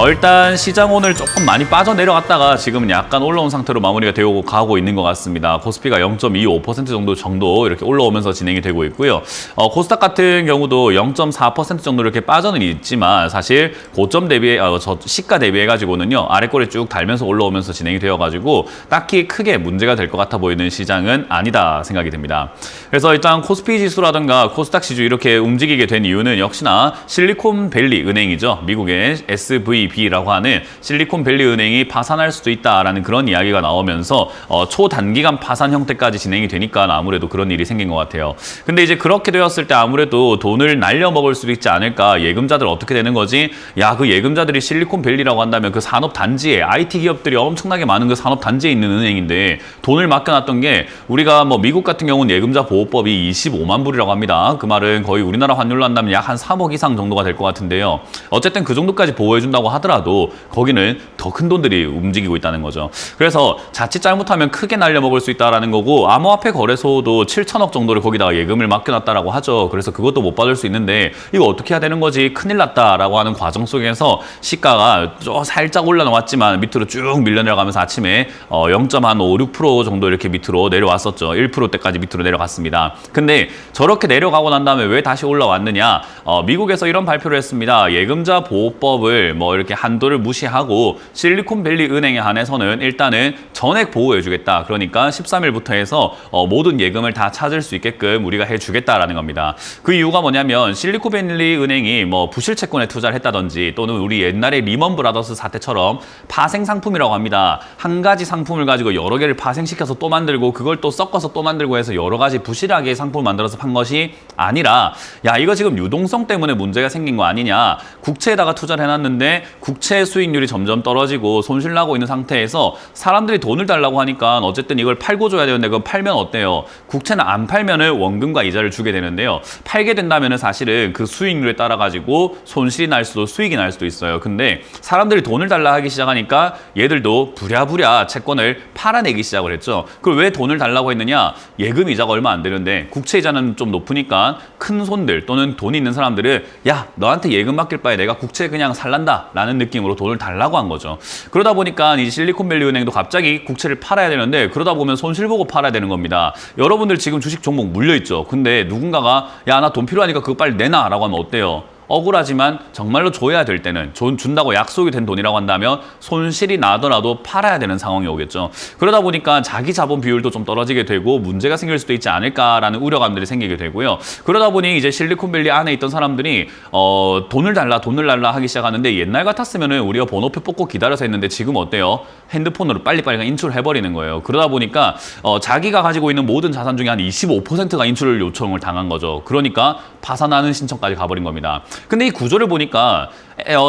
일단 시장 오늘 조금 많이 빠져내려갔다가 지금은 약간 올라온 상태로 마무리가 되어 가고 있는 것 같습니다. 코스피가 0.25% 정도 이렇게 올라오면서 진행이 되고 있고요. 코스닥 같은 경우도 0.4% 정도 이렇게 빠져는 있지만 사실 고점 대비해 시가 대비해 가지고는요 아래꼬리 쭉 달면서 올라오면서 진행이 되어 가지고 딱히 크게 문제가 될 것 같아 보이는 시장은 아니다 생각이 듭니다. 그래서 일단 코스피 지수라든가 코스닥 지수 이렇게 움직이게 된 이유는 역시나 실리콘밸리 은행이죠. 미국의 SVB라고 하는 실리콘밸리 은행이 파산할 수도 있다라는 그런 이야기가 나오면서 초단기간 파산 형태까지 진행이 되니까 아무래도 그런 일이 생긴 것 같아요. 근데 이제 그렇게 되었을 때 아무래도 돈을 날려먹을 수도 있지 않을까. 예금자들 어떻게 되는 거지? 야, 그 예금자들이 실리콘밸리라고 한다면 그 산업 단지에 IT 기업들이 엄청나게 많은 그 산업 단지에 있는 은행인데 돈을 맡겨놨던 게 우리가 뭐 미국 같은 경우는 예금자 보호법이 25만 불이라고 합니다. 그 말은 거의 우리나라 환율로 한다면 약 한 3억 이상 정도가 될 것 같은데요. 어쨌든 그 정도까지 보호해준다고 하더라도 거기는 더 큰 돈들이 움직이고 있다는 거죠. 그래서 자칫 잘못하면 크게 날려먹을 수 있다는 거고 암호화폐 거래소도 7천억 정도를 거기다가 예금을 맡겨놨다라고 하죠. 그래서 그것도 못 받을 수 있는데 이거 어떻게 해야 되는 거지? 큰일 났다라고 하는 과정 속에서 시가가 살짝 올라왔지만 밑으로 쭉 밀려 내려가면서 아침에 0.56% 정도 이렇게 밑으로 내려왔었죠. 1%대까지 밑으로 내려갔습니다. 근데 저렇게 내려가고 난 다음에 왜 다시 올라왔느냐? 미국에서 이런 발표를 했습니다. 예금자 보호법을 뭐 이렇게 한도를 무시하고 실리콘밸리 은행에 한해서는 일단은 전액 보호해주겠다. 그러니까 13일부터 해서 모든 예금을 다 찾을 수 있게끔 우리가 해주겠다라는 겁니다. 그 이유가 뭐냐면 실리콘밸리 은행이 뭐 부실 채권에 투자를 했다든지 또는 우리 옛날에 리먼 브라더스 사태처럼 파생 상품이라고 합니다. 한 가지 상품을 가지고 여러 개를 파생시켜서 또 만들고 그걸 또 섞어서 또 만들고 해서 여러 가지 부실하게 상품을 만들어서 판 것이 아니라 야 이거 지금 유동성 때문에 문제가 생긴 거 아니냐. 국채에다가 투자를 해놨는데 국채 수익률이 점점 떨어지고 손실나고 있는 상태에서 사람들이 돈을 달라고 하니까 어쨌든 이걸 팔고 줘야 되는데 그건 팔면 어때요? 국채는 안 팔면은 원금과 이자를 주게 되는데요. 팔게 된다면은 사실은 그 수익률에 따라 가지고 손실이 날 수도 수익이 날 수도 있어요. 근데 사람들이 돈을 달라 하기 시작하니까 얘들도 부랴부랴 채권을 팔아내기 시작을 했죠. 그걸 왜 돈을 달라고 했느냐? 예금 이자가 얼마 안 되는데 국채 이자는 좀 높으니까 큰 손들 또는 돈이 있는 사람들은 야 너한테 예금 맡길 바에 내가 국채 그냥 살란다 라는 느낌으로 돈을 달라고 한 거죠. 그러다 보니까 이 실리콘밸리 은행도 갑자기 국채를 팔아야 되는데 그러다 보면 손실 보고 팔아야 되는 겁니다. 여러분들 지금 주식 종목 물려있죠. 근데 누군가가 야 나 돈 필요하니까 그거 빨리 내놔 라고 하면 어때요? 억울하지만 정말로 줘야 될 때는 준다고 약속이 된 돈이라고 한다면 손실이 나더라도 팔아야 되는 상황이 오겠죠. 그러다 보니까 자기 자본 비율도 좀 떨어지게 되고 문제가 생길 수도 있지 않을까라는 우려감들이 생기게 되고요. 그러다 보니 이제 실리콘밸리 안에 있던 사람들이 돈을 달라 하기 시작하는데 옛날 같았으면은 우리가 번호표 뽑고 기다려서 했는데 지금 어때요? 핸드폰으로 빨리빨리 인출해버리는 거예요. 그러다 보니까 자기가 가지고 있는 모든 자산 중에 한 25%가 인출 요청을 당한 거죠. 그러니까 파산하는 신청까지 가버린 겁니다. 근데 이 구조를 보니까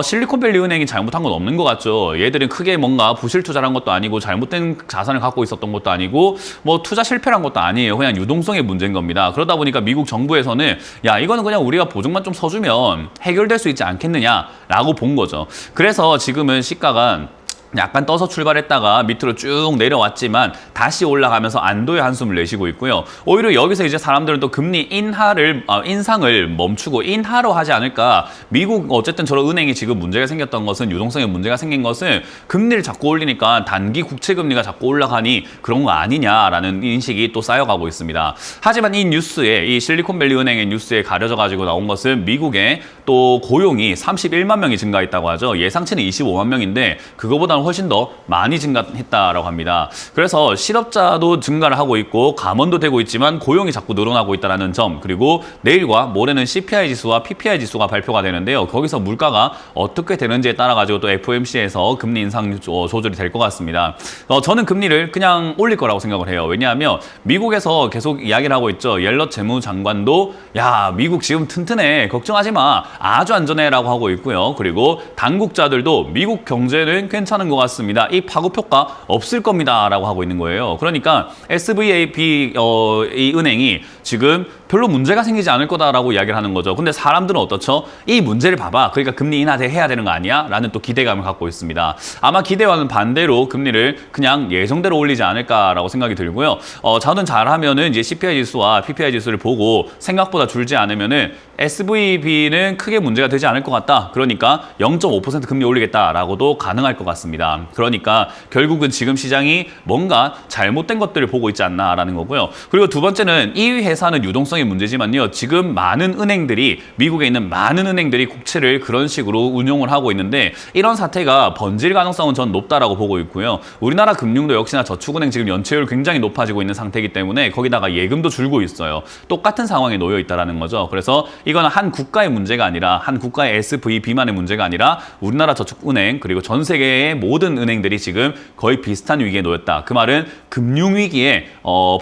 실리콘밸리 은행이 잘못한 건 없는 것 같죠. 얘들은 크게 뭔가 부실 투자를 한 것도 아니고 잘못된 자산을 갖고 있었던 것도 아니고 뭐 투자 실패를 한 것도 아니에요. 그냥 유동성의 문제인 겁니다. 그러다 보니까 미국 정부에서는 야 이거는 그냥 우리가 보증만 좀 서주면 해결될 수 있지 않겠느냐라고 본 거죠. 그래서 지금은 시가가 약간 떠서 출발했다가 밑으로 쭉 내려왔지만 다시 올라가면서 안도의 한숨을 내쉬고 있고요. 오히려 여기서 이제 사람들은 또 금리 인상을 멈추고 인하로 하지 않을까. 미국 어쨌든 저런 은행이 지금 문제가 생겼던 것은 유동성에 문제가 생긴 것은 금리를 자꾸 올리니까 단기 국채 금리가 자꾸 올라가니 그런 거 아니냐라는 인식이 또 쌓여가고 있습니다. 하지만 이 뉴스에 이 실리콘밸리 은행의 뉴스에 가려져 가지고 나온 것은 미국의 또 고용이 31만 명이 증가했다고 하죠. 예상치는 25만 명인데 그거보다는 훨씬 더 많이 증가했다라고 합니다. 그래서 실업자도 증가를 하고 있고 감원도 되고 있지만 고용이 자꾸 늘어나고 있다는 점, 그리고 내일과 모레는 CPI 지수와 PPI 지수가 발표가 되는데요. 거기서 물가가 어떻게 되는지에 따라 가지고 또 FOMC에서 금리 인상 조절이 될 것 같습니다. 저는 금리를 그냥 올릴 거라고 생각을 해요. 왜냐하면 미국에서 계속 이야기를 하고 있죠. 옐럿 재무장관도 야 미국 지금 튼튼해 걱정하지 마 아주 안전해라고 하고 있고요. 그리고 당국자들도 미국 경제는 괜찮은 것 같습니다. 이 파급 효과 없을 겁니다라고 하고 있는 거예요. 그러니까 SVB 이 은행이 지금 별로 문제가 생기지 않을 거다라고 이야기를 하는 거죠. 근데 사람들은 어떻죠? 이 문제를 봐봐. 그러니까 금리 인하해야 되는 거 아니야? 라는 또 기대감을 갖고 있습니다. 아마 기대와는 반대로 금리를 그냥 예정대로 올리지 않을까라고 생각이 들고요. 자든 잘하면은 이제 CPI 지수와 PPI 지수를 보고 생각보다 줄지 않으면은 SVB는 크게 문제가 되지 않을 것 같다. 그러니까 0.5% 금리 올리겠다라고도 가능할 것 같습니다. 그러니까 결국은 지금 시장이 뭔가 잘못된 것들을 보고 있지 않나라는 거고요. 그리고 두 번째는 이 회사는 유동성이 문제지만요. 지금 많은 은행들이 미국에 있는 많은 은행들이 국채를 그런 식으로 운용을 하고 있는데 이런 사태가 번질 가능성은 전 높다라고 보고 있고요. 우리나라 금융도 역시나 저축은행 지금 연체율 굉장히 높아지고 있는 상태이기 때문에 거기다가 예금도 줄고 있어요. 똑같은 상황에 놓여 있다라는 거죠. 그래서 이거는 한 국가의 문제가 아니라 한 국가의 SVB만의 문제가 아니라 우리나라 저축은행 그리고 전 세계의 모든 은행들이 지금 거의 비슷한 위기에 놓였다. 그 말은 금융위기에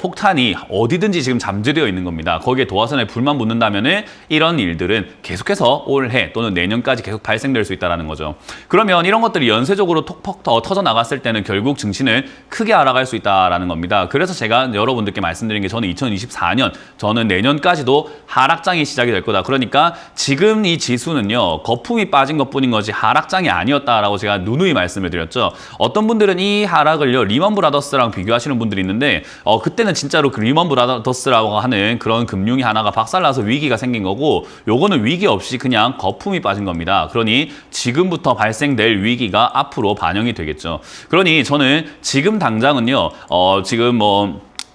폭탄이 어디든지 지금 잠재되어 있는 겁니다. 거기에 도화선에 불만 붙는다면은 이런 일들은 계속해서 올해 또는 내년까지 계속 발생될 수 있다는 거죠. 그러면 이런 것들이 연쇄적으로 톡톡 터져 나갔을 때는 결국 증시는 크게 알아갈 수 있다는 겁니다. 그래서 제가 여러분들께 말씀드린 게 저는 2024년 저는 내년까지도 하락장이 시작이 될 거다. 그러니까 지금 이 지수는요. 거품이 빠진 것뿐인 거지 하락장이 아니었다라고 제가 누누이 말씀을 드렸죠. 어떤 분들은 이 하락을요. 리먼 브라더스랑 비교하시는 분들이 있는데 그때는 진짜로 그 리먼 브라더스라고 하는 그런 금융이 하나가 박살나서 위기가 생긴 거고 요거는 위기 없이 그냥 거품이 빠진 겁니다. 그러니 지금부터 발생될 위기가 앞으로 반영이 되겠죠. 그러니 저는 지금 당장은요. 지금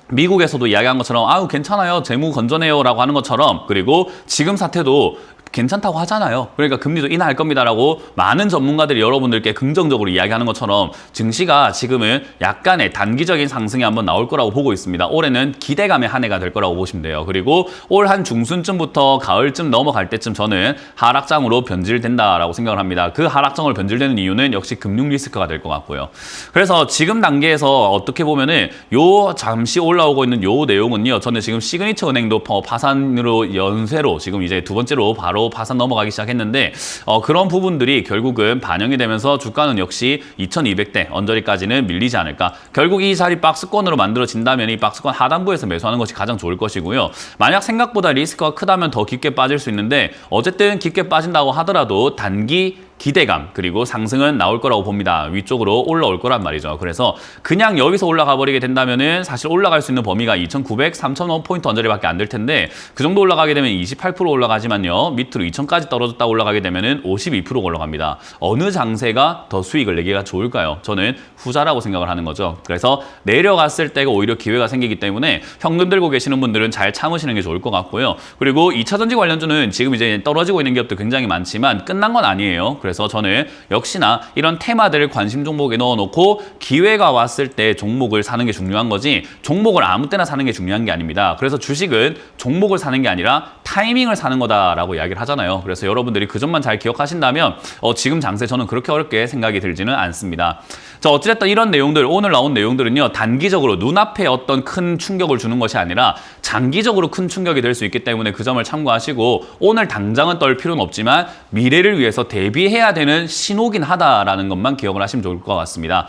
미국에서도 이야기한 것처럼 아유 괜찮아요. 재무 건전해요 라고 하는 것처럼 그리고 지금 사태도 괜찮다고 하잖아요. 그러니까 금리도 인하할 겁니다라고 많은 전문가들이 여러분들께 긍정적으로 이야기하는 것처럼 증시가 지금은 약간의 단기적인 상승이 한번 나올 거라고 보고 있습니다. 올해는 기대감의 한 해가 될 거라고 보시면 돼요. 그리고 올 한 중순쯤부터 가을쯤 넘어갈 때쯤 저는 하락장으로 변질된다라고 생각을 합니다. 그 하락장으로 변질되는 이유는 역시 금융 리스크가 될 것 같고요. 그래서 지금 단계에서 어떻게 보면은 요 잠시 올라오고 있는 요 내용은요. 저는 지금 시그니처 은행도 파산으로 연쇄로 지금 이제 두 번째로 바로 파산 넘어가기 시작했는데 그런 부분들이 결국은 반영이 되면서 주가는 역시 2200대 언저리까지는 밀리지 않을까. 결국 이 자리 박스권으로 만들어진다면 이 박스권 하단부에서 매수하는 것이 가장 좋을 것이고요. 만약 생각보다 리스크가 크다면 더 깊게 빠질 수 있는데 어쨌든 깊게 빠진다고 하더라도 단기 기대감 그리고 상승은 나올 거라고 봅니다. 위쪽으로 올라올 거란 말이죠. 그래서 그냥 여기서 올라가 버리게 된다면은 사실 올라갈 수 있는 범위가 2,900, 3,000포인트 언저리밖에 안 될 텐데 그 정도 올라가게 되면 28% 올라가지만요. 밑으로 2,000까지 떨어졌다 올라가게 되면은 52%가 올라갑니다. 어느 장세가 더 수익을 내기가 좋을까요? 저는 후자라고 생각을 하는 거죠. 그래서 내려갔을 때가 오히려 기회가 생기기 때문에 현금 들고 계시는 분들은 잘 참으시는 게 좋을 것 같고요. 그리고 2차전지 관련주는 지금 이제 떨어지고 있는 기업도 굉장히 많지만 끝난 건 아니에요. 그래서 저는 역시나 이런 테마들을 관심 종목에 넣어놓고 기회가 왔을 때 종목을 사는 게 중요한 거지 종목을 아무 때나 사는 게 중요한 게 아닙니다. 그래서 주식은 종목을 사는 게 아니라 타이밍을 사는 거다라고 이야기를 하잖아요. 그래서 여러분들이 그 점만 잘 기억하신다면 지금 장세 저는 그렇게 어렵게 생각이 들지는 않습니다. 자, 어찌됐든 이런 내용들 오늘 나온 내용들은요. 단기적으로 눈앞에 어떤 큰 충격을 주는 것이 아니라 장기적으로 큰 충격이 될 수 있기 때문에 그 점을 참고하시고 오늘 당장은 떨 필요는 없지만 미래를 위해서 대비해야 되는 신호긴 하다라는 것만 기억을 하시면 좋을 것 같습니다.